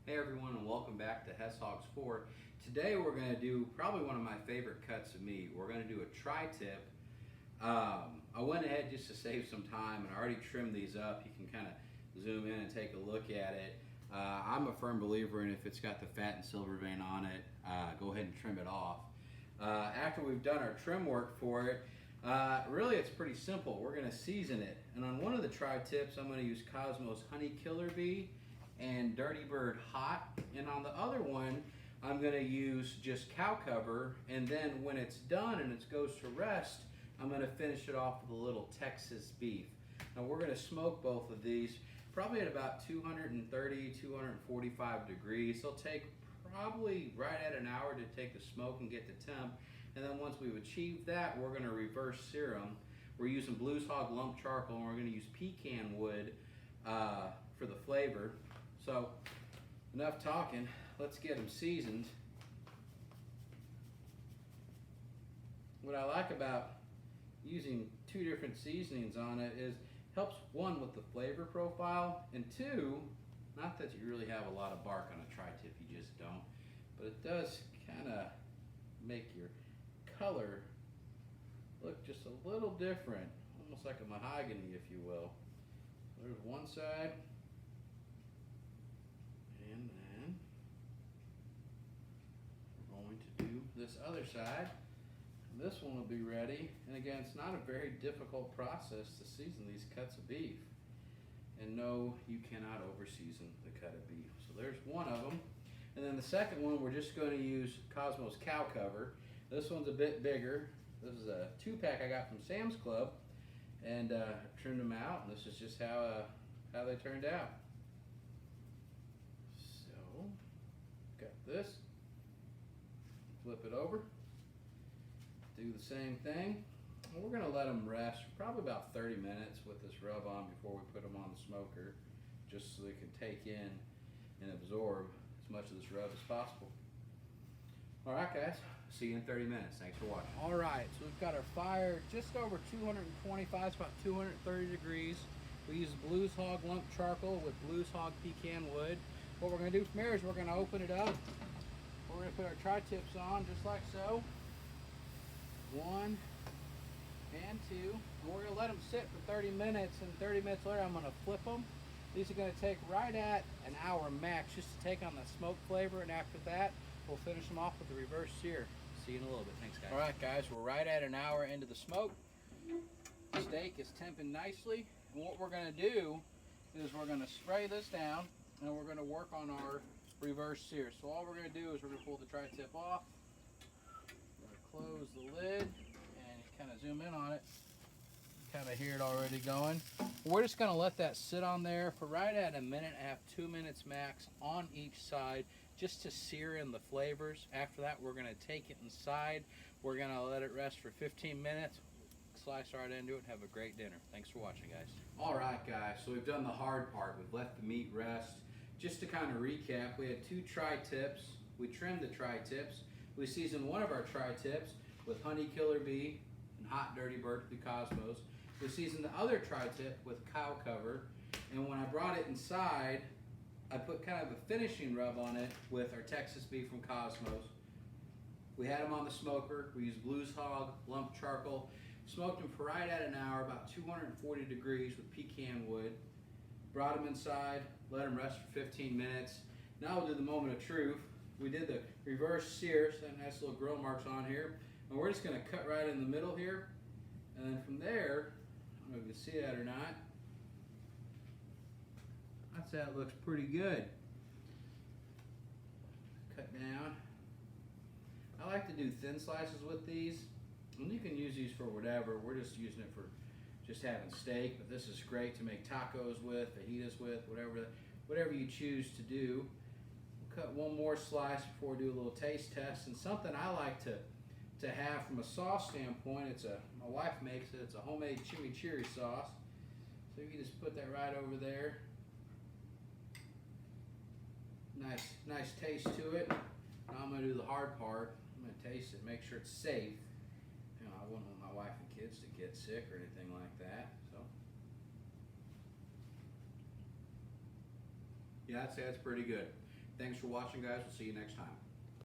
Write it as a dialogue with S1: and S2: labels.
S1: Hey everyone, and welcome back to Hess Hogs 4. Today we're going to do probably one of my favorite cuts of meat. We're going to do a tri-tip. I went ahead just to save some time and I already trimmed these up. You can kind of zoom in and take a look at it. I'm a firm believer in if it's got the fat and silver vein on it, go ahead and trim it off. After we've done our trim work for it, really it's pretty simple. We're going to season it. And on one of the tri-tips I'm going to use Cosmos Honey Killer Bee and Dirty Bird Hot, and on the other one I'm going to use just cow cover, and then when it's done and it goes to rest I'm going to finish it off with a little Texas beef. Now we're going to smoke both of these probably at about 230 245 degrees. They'll take probably right at an hour to take the smoke and get the temp, and then once we've achieved that we're going to reverse sear them. We're using Blues Hog lump charcoal and we're going to use pecan wood for the flavor. So enough talking, let's get them seasoned. What I like about using two different seasonings on it is helps one with the flavor profile, and two, not that you really have a lot of bark on a tri-tip, you just don't, but it does kind of make your color look just a little different, almost like a mahogany if you will. There's one side. And then we're going to do this other side. This one will be ready. And again, it's not a very difficult process to season these cuts of beef. And no, you cannot over season the cut of beef. So there's one of them. And then the second one, we're just going to use Cosmos cow cover. This one's a bit bigger. This is a 2-pack I got from Sam's Club, and trimmed them out. And this is just how they turned out. Got this, flip it over, do the same thing. And we're going to let them rest for probably about 30 minutes with this rub on before we put them on the smoker, just so they can take in and absorb as much of this rub as possible. Alright guys, see you in 30 minutes. Thanks for watching. Alright, so we've got our fire just over 225, it's about 230 degrees. We use Blues Hog lump charcoal with Blues Hog pecan wood. What we're going to do from here is we're going to open it up. We're going to put our tri-tips on just like so. 1 and 2. And we're going to let them sit for 30 minutes, and 30 minutes later I'm going to flip them. These are going to take right at an hour max just to take on the smoke flavor, and after that we'll finish them off with the reverse sear. See you in a little bit. Thanks guys. Alright guys, we're right at an hour into the smoke. The steak is temping nicely, and what we're going to do is we're going to spray this down and we're going to work on our reverse sear. So all we're going to do is we're going to pull the tri-tip off. We're going to close the lid and you kind of zoom in on it. You kind of hear it already going. We're just going to let that sit on there for right at 1.5 minutes, 2 minutes max on each side, just to sear in the flavors. After that we're going to take it inside. We're going to let it rest for 15 minutes. Slice right into it and have a great dinner. Thanks for watching guys. Alright guys, so we've done the hard part. We've let the meat rest. Just to kind of recap, we had 2 tri-tips. We trimmed the tri-tips. We seasoned one of our tri-tips with Honey Killer Bee and Hot Dirty Bird through Cosmos. We seasoned the other tri-tip with cow cover, and when I brought it inside I put kind of a finishing rub on it with our Texas beef from Cosmos. We had them on the smoker. We used Blues Hog lump charcoal. Smoked them for right at an hour, about 240 degrees with pecan wood. Brought them inside, let them rest for 15 minutes. Now we'll do the moment of truth. We did the reverse sear, so nice little grill marks on here. And we're just going to cut right in the middle here. And then from there, I don't know if you can see that or not, I'd say it looks pretty good. Cut down. I like to do thin slices with these. And you can use these for whatever. We're just using it for just having steak, but this is great to make tacos with, fajitas with, whatever you choose to do. We'll cut one more slice before we do a little taste test. And something I like to have from a sauce standpoint, my wife makes it. It's a homemade chimichurri sauce. So you just put that right over there. Nice taste to it. Now I'm going to do the hard part. I'm going to taste it, make sure it's safe. You know, I wouldn't want my wife and kids to get sick or anything like that. So, yeah, I'd say that's pretty good.
S2: Thanks for watching, guys. We'll see you next time.